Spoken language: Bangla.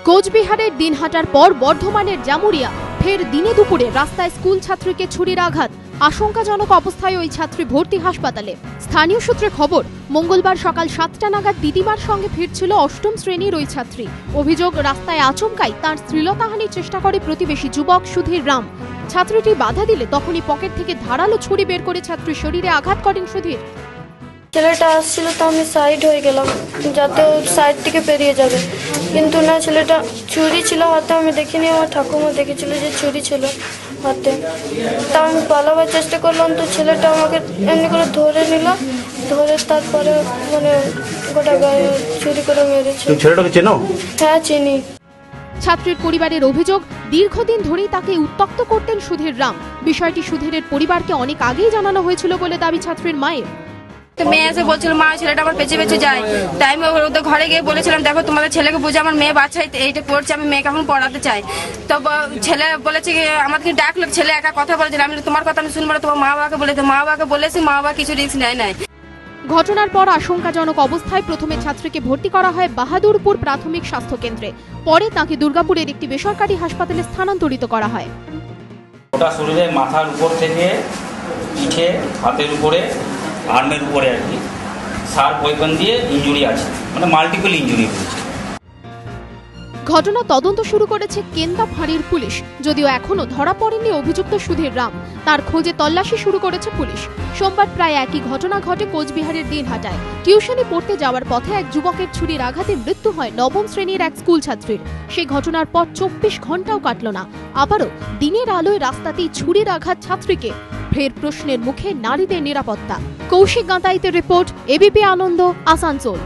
কোচবিহারের দিনহাটার পর বর্ধমানের জামুরিয়া ফের দিনে দুপুরে রাস্তায় স্কুল ছাত্রীকে ছুরির আঘাত। আশঙ্কাজনক অবস্থায় ওই ছাত্রী ভর্তি হাসপাতালে। স্থানীয় সূত্রে খবর, মঙ্গলবার সকাল 7টা নাগাদ দিদিমার সঙ্গে ফিরছিল অষ্টম শ্রেণীর ওই ছাত্রী। অভিযোগ, রাস্তায় আচমকাই তার শ্লীলতাহানির চেষ্টা করে প্রতিবেশী যুবক সুধীর রাম। ছাত্রীটি বাধা দিলে তখনই পকেট থেকে ধারালো ছুরি বের করে ছাত্রীর শরীরে আঘাত করেন সুধীর। ছেলেটা আসছিল তো আমি সাইড হয়ে গেলাম যাতে ও সাইড থেকে পেরিয়ে যাবে, কিন্তু না, ছেলেটা ছুরি ছিল হাতে। আমি দেখিনি, আমার ঠাকুমা দেখেছিল যে ছুরি ছিল হাতে। তা আমি পালাবার চেষ্টা করলাম, তো ছেলেটা আমাকে এমনি করে ধরে নিল, ধরে তারপরে মানে গোটা গায়ে ছুরি করে মেরেছে। ছেলেটাকে চেনো? হ্যাঁ, চিনি। ছাত্রীর পরিবারের অভিযোগ, দীর্ঘদিন ধরেই তাকে উত্ত্যক্ত করতেন সুধীর রাম। বিষয়টি সুধীরের পরিবারকে অনেক আগেই জানানো হয়েছিল বলে দাবি ছাত্রীর মায়ের। মেয়ে এসে বলছিল, মা ছেলেটা আমার পেছনে পেছনে যায়। তাই আমি ওদের ঘরে গিয়ে বলেছিলাম, দেখো তোমাদের ছেলেকে বুঝে, আমার মেয়ে বাচ্চা এইটা পড়ছে, আমি মেয়েকে এখন পড়াতে চাই। তো ছেলে বলেছে আমাদেরকে ডাকলো, ছেলে একা কথা বলেছিল। আমি তোমার কথা আমি শুনবো না, তোমার মা বাবাকে বলেছে। মা বাবাকে বলেছি, মা বাবা কিছু রিস্ক নেয় নাই। ঘটনার পর আশঙ্কাজনক অবস্থায় প্রথমে ছাত্রীকে ভর্তি করা হয় বাহাদুরপুর প্রাথমিক স্বাস্থ্য কেন্দ্রে। পরে তাকে দুর্গাপুরের একটি বেসরকারি হাসপাতালে স্থানান্তরিত করা হয়। ওটা শরীরে মাথার উপর থেকে পিঠে, হাতের উপরে, আর্মের উপরে আর কি শার্প ওয়েপন দিয়ে ইনজুরি আছে, মানে মাল্টিপল ইনজুরি হয়েছে। ঘটনা তদন্ত শুরু করেছে কেন্দা ফাঁড়ির পুলিশ। যদিও এখনো ধরা পড়েনি অভিযুক্ত সুধীর রাম, তার খোঁজে তল্লাশি শুরু করেছে পুলিশ। সোমবার প্রায় একই ঘটনা ঘটে কোচবিহারের দিনহাটায়। টিউশনি পড়তে যাওয়ার পথে এক যুবকের ছুরির আঘাতে মৃত্যু হয় নবম শ্রেণীর এক স্কুল ছাত্রীর। সেই ঘটনার পর 24 ঘন্টাও কাটল না, আবারও দিনের আলোয় রাস্তাতেই ছুরির আঘাত ছাত্রীকে। ফের প্রশ্নের মুখে নারীদের নিরাপত্তা। কৌশিক গাঁতাইতের রিপোর্ট, এবিপি আনন্দ, আসানসোল।